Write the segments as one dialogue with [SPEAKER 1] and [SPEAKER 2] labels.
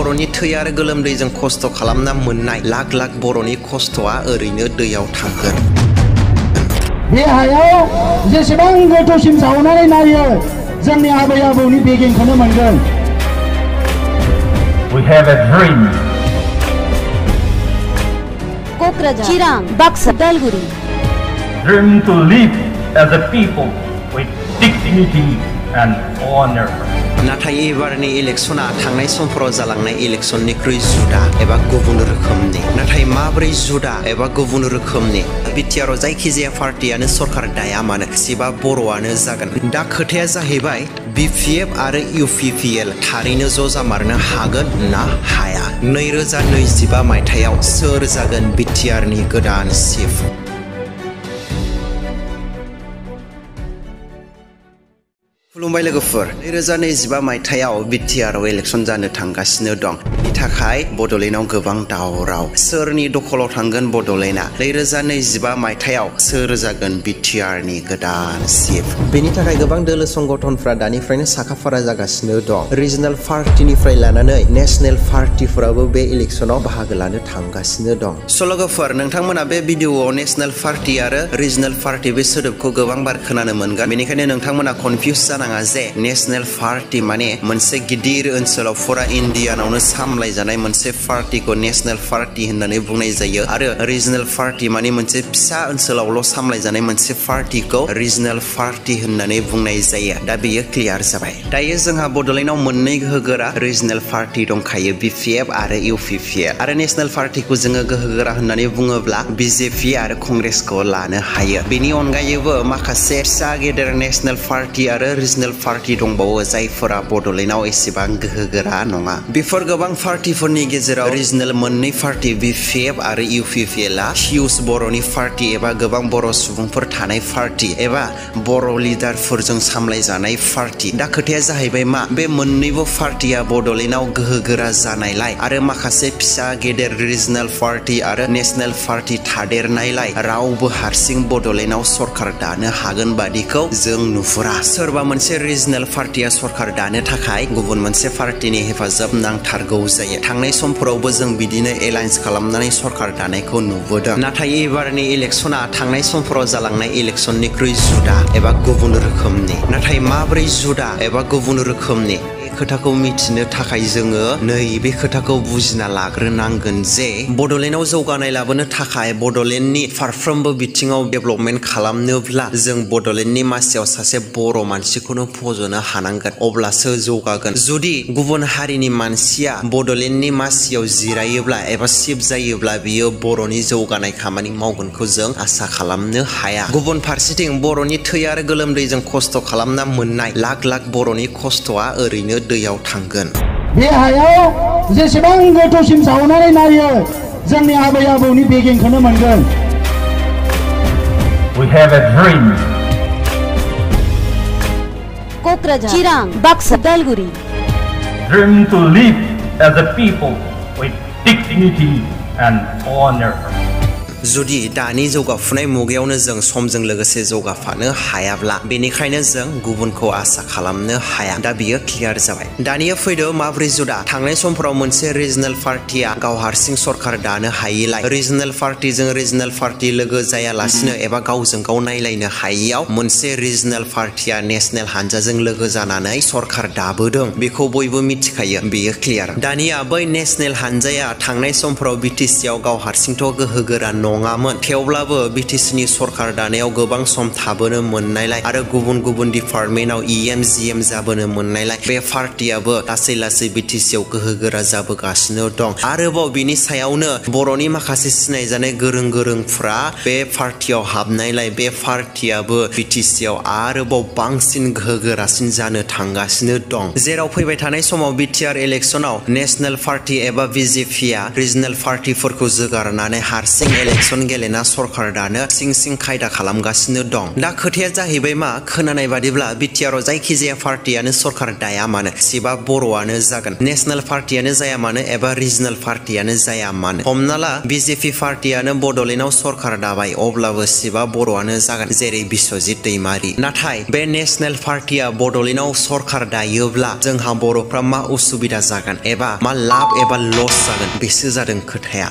[SPEAKER 1] बर'नि थै आरो गोलोमदैजों खस्थ' खालामना मोननाय लाख लाख बर'नि खस्थ'आ ओरैनो दैयाव थांगोन।
[SPEAKER 2] बे हायाव जेसेबां गोथौसिम जावनानै नायो जोंनि आबै आबौनि बेगेंखौनो मोनगोन।
[SPEAKER 3] We have a dream.
[SPEAKER 4] Kokrajhar, Chirang, Buxar, Udalguri.
[SPEAKER 3] Dream to live as a people with dignity and honor.
[SPEAKER 1] नाथाय एबारनि इलेक्शना थांनाय समफोराव जालांनाय इलेक्शननिख्रुइ जुदा एबा गुबुन रोखोमनि। नाथाय माब्रै जुदा एबा गुबुन रोखोमनि? बिटिआर आव जायखिजाया पार्टियानो सरकार दाया मानो सिबा बर'आनो जागोन। दा खोथाया जाहैबाय BPF आरो UPPL थारैनो ज' जामारनो हागोन ना हाया? 2025 मायथाइयाव सोर जागोन बिटिआरनि गोदान चिफ? खुलुमबाय लोगोफोर। 2025 मायथाइयाव BTR आव इलेक्शन जानो थांगासिनो दं। बेनि थाखाय बड'लेण्डआव गोबां दावराव। सोरनि दखलाव थांगोन बड'लेण्डआ? 2025 मायथाइयाव सोर जागोन BTR नि गोदान चिफ? बेनि थाखाय गोबां दोलो संगठनफ्रा दानिफ्रायनो साखाफारा जागासिनो दं। रिजनेल पार्टिनिफ्राय लानानै नेशनेल पार्टिफोराबो बे इलेक्शनाव बाहागो लानो थांगासिनो दं। लोगोफोर, नोंथांमोना बे भिडिअआव नेशनेल पार्टी आरो रिजनेल पार्टी बे सोदोबखौ गोबां बार खोनानो मोनगोन। बेनिखायनो नोंथांमोना कनफिउज जानाङा जे नेशनेल पार्टी माने मोनसे गिदिर ओनसोलाव फुरा इन्डियानावनो सामलायजानाय मोनसे पार्टीखौ नेशनेल पार्टी होननानै बुंनाय जायो आरो रिजनेल पार्टी माने मोनसे फिसा ओनसोलावल' सामलायजानाय मोनसे पार्टीखौ रिजनेल पार्टी होननानै बुंनाय जायो। दा बेयो क्लियार जाबाय। दायो जोंहा बड'लेण्डआव मोननै गोहोगोरा रिजनेल पार्टी दंखायो, BPF आरो UPPL। आरो नेशनेल पार्टीखौ जोङो गोहोगोरा होननानै बुङोब्ला BJP आरो कंग्रेसखौ लानो हायो। बेनि अनगायैबो माखासे फिसा गेदेर नेशनेल पार्टी आरो रिजनेल पार्टी दंबावो जायफोरा बड'लेण्डआव एसेबां गोहोगोरा नङा। बेफोर गोबां पार्टीफोरनि गेजेराव रिजनेल मोननै पार्टी BPF आरो UPPL आ हिउज बर'नि पार्टी एबा गोबां बर' सुबुंफोर थानाय पार्टी एबा बर' लिडारफोरजों सामलायजानाय पार्टी। दा खोथाया जाहैबाय मा? बे मोननैबो पार्टीया बड'लेण्डआव गोहोगोरा जानायलाय आरो माखासे फिसा गेदेर रिजनेल पार्टी आरो नेशनेल पार्टी थादेरनायलाय रावबो हारसिं बड'लेण्डआव सरकार दानो हागोन बादिखौ जों नुहुरा। सोरबा मोनसे रिजनेल पार्टीया सरकार दानो थाखाय गुबुन मोनसे पार्टीनि हेफाजाब नांथारगौ जायो। थांनाय समफोरावबो जों बिदिनो एलायन्स खालामनानै सरकार दानायखौ नुबोदों। नाथाय एबारनि इलेक्शना थांनाय समफोराव जालांनाय इलेक्शननिख्रुइ जुदा एबा गुबुन रोखोमनि। नाथाय माब्रै जुदा एबा गुबुन रोखोमनि? खोथाखौ मिथिनो थाखाय जोङो नैबे खोथाखौ बुजिना लाग्रोनांगोन जे बड'लेण्डआव जौगानाय लाबोनो थाखाय बड'लेण्डनि फारफ्रोमबो बिथिङाव डेभेलपमेन्ट खालामनोब्ला जों बड'लेण्डनि मासियाव सासे बर' मानसिखौनो फज'नो हानांगोन, अब्लासो जौगागोन। जुदि गुबुन हारिनि मानसिया बड'लेण्डनि मासियाव जिरायोब्ला एबा चिफ जायोब्ला बियो बर'नि जौगानाय खामानि मावगोनखौ जों आसा खालामनो हाया। गुबुन फारसेथिं बर'नि थै आरो गोलोमदैजों खस्थ' खालामना मोननाय लाख लाख बर'नि खस्थ'आ ओरैनो दैयाव थांगोन।
[SPEAKER 2] बे हायाव जेसेबां गोथौसिम जावनानै नायो जोंनि आबै आबौनि बेगेंखौनो मोनगोन।
[SPEAKER 3] We have a dream.
[SPEAKER 4] Kokrajhar, Chirang, Buxar, Udalguri.
[SPEAKER 3] Dream to live as a people with dignity and honor.
[SPEAKER 1] जुदि दानि जौगाफुनाय मुगायावनो जों समजों लोगोसे जौगाफानो हायाब्ला बेनिखायनो जों गुबुनखौ आसा खालामनो हाया। दा बियो क्लियार जाबाय। दानिया फैदो माब्रै जुदा? थांनाय समफोराव मोनसे रिजनेल पार्टीया गाव हारसिं सरकार दानो हायिलाय रिजनेल पार्टीजों रिजनेल पार्टी लोगो जायालासिनो एबा गावजों गाव नायलायनो हायियाव मोनसे रिजनेल पार्टीया नेशनेल हानजाजों लोगो जानानै सरकार दाबोदों। बेखौ बयबो मिथिखायो, बेयो क्लियार। दानिया बै नेशनेल हानजाया थांनाय समफोराव BTC आव गाव हारसिंथ' गोहोगोरा नङामोन, थेवब्लाबो BTC नि सरकार दानायाव गोबां सम थाबोनो मोननायलाय आरो गुबुन गुबुन डिपार्टमेन्टआव EM GM जाबोनो मोननायलाय बे पार्टीयाबो लासै लासै BTC आव गोहोगोरा जाबोगासिनो दं। आरोबाव बिनि सायावनो बर'नि माखासे सिनायजानाय गोरों गोरोंफ्रा बे पार्टीयाव हाबनायलाय बे पार्टीयाबो BTC आव आरोबाव बांसिन गोहोगोरासिन जानो थांगासिनो दं। जेराव फैबाय थानाय समाव BTR इलेक्शनाव नेशनेल पार्टी एबा BJP आ रिजनेल पार्टीफोरखौ जोगारनानै हारसिं इलेक्शन इलेक्शन गेलेना सरकार दानो सिं खायदा खालामगासिनो दं। दा खोथाया जाहैबाय मा खोनानाय बादिब्ला बिटिआरआव जायखिजाया पार्टियानो सरकार दाया मानो सिबा बर'आनो जागोन, नेशनेल पार्टियानो जाया मानो एबा रिजनेल पार्टियानो जाया मानो। हमना ला बिजेपि पार्टियानो बड'लेण्डआव सरकार दाबाय अब्लाबो सिबा बर'आनो जागोन, जेरै बिश्वजित दैमारी। नाथाय बे नेशनेल पार्टिया बड'लेण्डआव सरकार दायोब्ला जोंहा बर'फ्रा मा उसुबिदा जागोन एबा मा लाब एबा लस जागोन बेसो जादों खोथाया।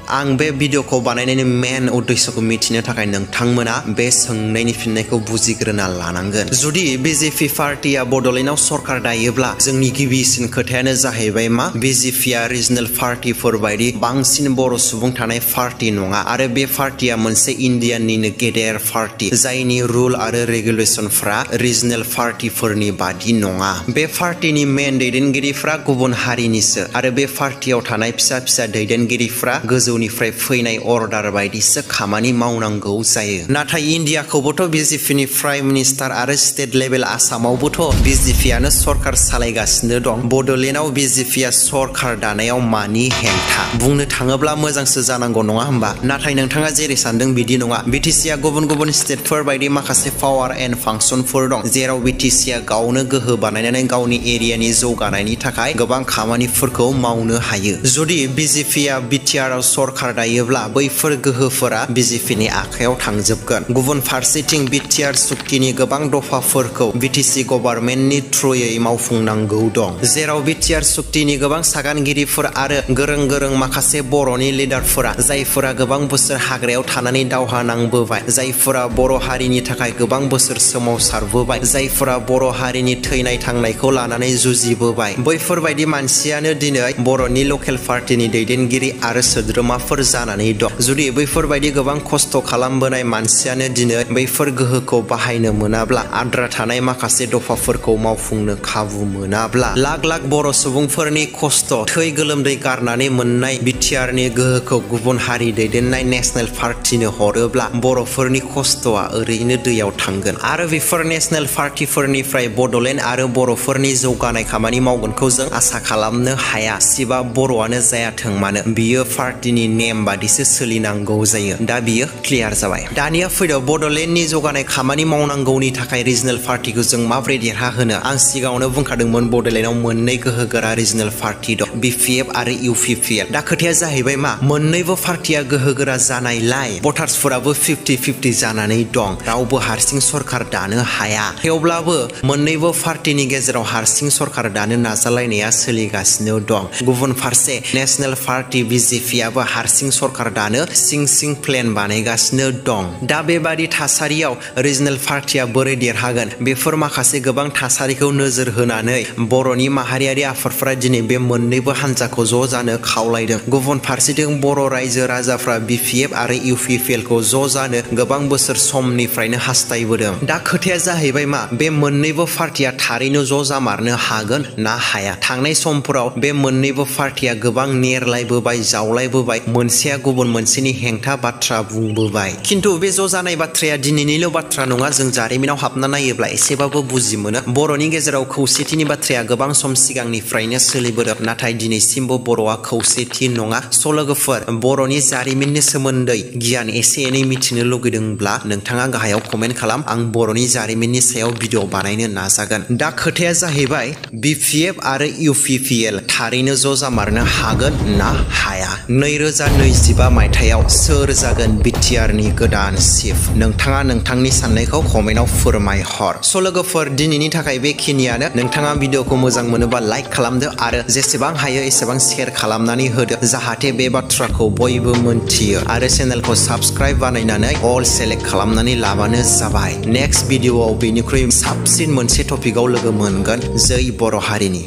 [SPEAKER 1] आं बे भिडिअखौ बानायनायनि मेन उद्देश्यखौ मिथिनो थाखाय नोंथांमोना बे सोंनायनि फिननायखौ बुजिग्रोना लानांगोन। जुदि बिजेपि पार्टिया बड'लेण्डआव सरकार दायोब्ला जोंनि गिबिसिन खोथायानो जाहैबाय मा बिजेपिया रिजनेल पार्टिफोर बायदि बांसिन बर' सुबुं थानाय पार्टि नङा आरो बे पार्टिया मोनसे इण्डियानिनो गेदेर पार्टि जायनि रुल आरो रेगुलेसनफ्रा रिजनेल पार्टिफोरनि बादि नङा। बे पार्टिनि मेन दैदेनगिरिफ्रा गुबुन हारिनिसो आरो बे पार्टियाव थानाय फिसा फिसा दैदेनगिरिफ्रा गोजौ निफ्राय फैनाय अर्डार बायदिसो खामानि मावनांगौ जायो। नाथाय इण्डियाखौबोथ' बिजेपिनि प्राइम मिनिस्टार आरो स्टेट लेभेल आसामावबोथ' बिजेपियानो सरकार सालायगासिनो दं। बड'लेण्डआव बिजेपिया सरकार दानायाव मानि हेंथा? बुंनो थाङोब्ला मोजांसो जानांगौ नङा होमबा? नाथाय नोंथाङा जेरै सानदों बिदि नङा। बिटिसिया गुबुन गुबुन स्टेटफोर बायदि माखासे पावार एन्ड फांसनफोर दं जेराव बिटिसिया गावनो गोहो बानायनानै गावनि एरियानि जौगानायनि थाखाय गोबां खामानिफोरखौ मावनो हायो। जुदि बिजेपिया बिटिआरआव सरकार दायोब्ला बैफोर गोहोफोरा बिजेपिनि आखायाव थांजोबगोन। गुबुन फारसेथिं बिटिआर सुक्तिनि गोबां दफाफोरखौ बिटिसि गभर्नमेन्टनि थ्रुयै मावफुंनांगौ दं, जेराव बिटिआर सुक्तिनि गोबां सागानगिरिफोर आरो गोरों माखासे बर'नि लिडारफोरा जायफोरा गोबां बोसोर हाग्रायाव थानानै दावहा नांबोबाय, जायफोरा बर' हारिनि थाखाय गोबां बोसोर सोमावसारबोबाय, जायफोरा बर' हारिनि थैनाय थांनायखौ लानानै जुजिबोबाय, बैफोरबायदि मानसियानो दिनै बर'नि लकेल पार्टिनि दैदेनगिरि आरो सोद्रोमाफोर जानानै दं। जुदि बैफोरबायदि गोबां खस्थ' खालामबोनाय मानसियानो दिनै बैफोर गोहोखौ बाहायनो मोनाब्ला, आद्रा थानाय माखासे दफाफोरखौ मावफुंनो खाबु मोनाब्ला, लाख लाख बर' सुबुंफोरनि खस्थ' थै गोलोमदै गारनानै मोननाय बिटिआरनि गोहोखौ गुबुन हारि दैदेननाय नेशनेल पार्टिनो हरोब्ला बर'फोरनि खस्थ'आ ओरैनो दैयाव थांगोन आरो बेफोर नेशनेल पार्टिफोरनिफ्राय बड'लेण्ड आरो बर'फोरनि जौगानाय खामानि मावगोनखौ जों आसा खालामनो हाया। सिबा बर'आनो जायाथों मानो बियो पार्टिनि नेम बादिसो सोलिनांगौ जायो। दा बियो क्लियार जाबाय। दानिया फैदो बड'लेण्डनि जौगानाय खामानि मावनांगौनि थाखाय रिजनेल पार्टिखौ जों माबोरै देरहाहोनो। आं सिगाङावनो बुंखादोंमोन बड'लेण्डआव मोननै गोहोगोरा रिजनेल पार्टि दं, BPF आरो UPPL। दा खोथाया जाहैबाय मा मोननैबो पार्टिया गोहोगोरा जानायलाय भटार्सफोराबो 50-50 जानानै दं। रावबो हारसिं सरकार दानो हाया। थेवब्लाबो मोननैबो पार्टिनि गेजेराव हारसिं सरकार दानो नाजालायनाया सोलिगासिनो दं। गुबुन फारसे नेशनेल पार्टि बिजेपियाबो हारसिं सरकार दानो सिं प्लेन बानायगासिनो दं। दा बेबादि थासारियाव रिजनेल पार्टिया बोरै देरहागोन? बेफोर माखासे गोबां थासारिखौ नोजोर होनानै बर'नि माहारियारि आफादफोरा दिनै बे मोननैबो हान्जाखौ ज' जानो खावलायदों। गुबुन फारसेथिं बर' रायजो राजाफ्रा BPF आरो UPPL खौ ज' जानो गोबां बोसोर समनिफ्रायनो हास्थायबोदों। दा खोथाया जाहैबाय मा बे मोननैबो पार्टिया थारैनो ज' जामारनो हागोन ना हाया? थांनाय समफोराव बे मोननैबो पार्टिया गोबां नेरलायबोबाय, जावलायबोबाय, मोनसेया गुबुन मोनसेनि हेंथा बाथ्रा बुंबोबाय। खिन्थु बे ज' जानाय बाथ्राया दिनैनिल' बाथ्रा नङा। जों जारिमिनाव हाबना नायोब्ला एसेबाबो बुजि मोनो। बर'नि गेजेराव खौसेथिनि बाथ्राया गोबां सम सिगांनिफ्रायनो सोलिबोदों, नाथाय दिनैसिमबो बर'आ खौसेथि नङा। स' लोगोफोर, बर'नि जारिमिननि सोमोन्दै गियान एसे एनै मिथिनो लुगैदोंब्ला नोंथाङा गाहायाव कमेन्ट खालाम। आं बर'नि जारिमिननि सायाव भिडिअ बानायनो नाजागोन। दा खोथाया जाहैबाय BPF आरो UPPL थारैनो ज' जामारनो हागोन ना हाया? 2025 मायथाइयाव सोर जागोन बिटिआरनि गोदान चिफ? नोंथाङा नोंथांनि साननायखौ कमेन्टआव फोरमायहर। स' लोगोफोर, दिनैनि थाखाय बेखिनियानो। नोंथाङा भिडिअखौ मोजां मोनोबा लाइक खालामदो आरो जेसेबां हायो एसेबां शेयार खालामनानै होदो, जाहाथे बे बाथ्राखौ बयबो मोनथियो आरो चेनेलखौ साबस्क्राइब बानायनानै अल सेलेक्ट खालामनानै लाबानो जाबाय। नेक्स्ट भिडिअआव बेनिख्रुइ साबसिन मोनसे टपिकआव लोगो मोनगोन। जै बर' हारिनि।